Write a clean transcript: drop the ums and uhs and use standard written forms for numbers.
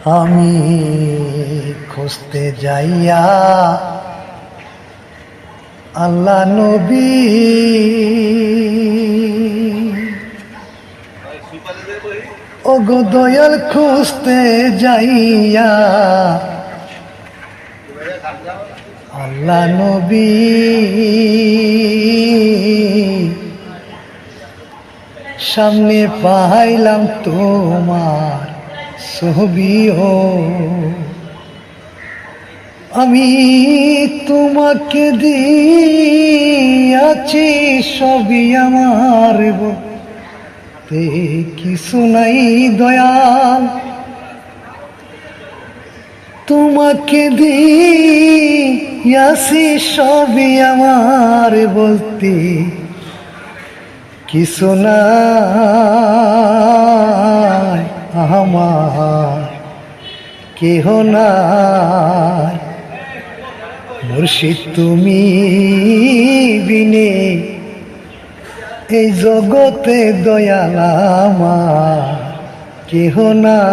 আমি খুঁজতে যাইয়া আল্লাহ নবী, ওগো দয়াল খুঁজতে যাইয়া আল্লাহ নবী, সামনে পাইলাম তোমার ছবিও, আমি তোমাকে দিয়াছি সবই আমার বলতে কিছু নাই দয়াল, তোমাকে দিয়াছি সবই আমার বলতে কিছু নাই আমার, কেহ নাই মুর্শিদ তুমি বিনে এই জগতে দয়াল আমার কেহ নাই।